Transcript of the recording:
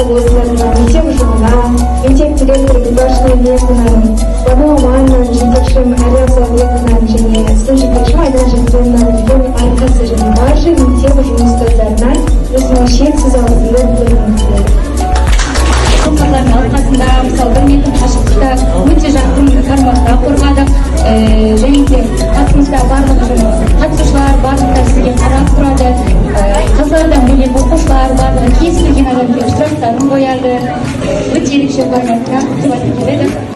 паровозларына, мектеп ұжымына, мектеп директоры Гүлбаршина Бекованың, Даму Аманның жетекшім Әлия Салбековнаның және студент жетекшім Айдан Жансеновнаның үлкен арқасы және барша мектеп ұжым ұстаздарына өзінің шексіз алғысымды білдіргім келеді. Қорлардың арқасында мысалы 1 метр қашықтықта өте жақын форматта қорғадық және де қасымызда барлық қатысушылар барлықтары сізге қарап тұрады. Қыздардан бөлек оқушылар барлығы кез келген адамға сұрақтарын қояды. Өте ерекше форматта өтіп келеді.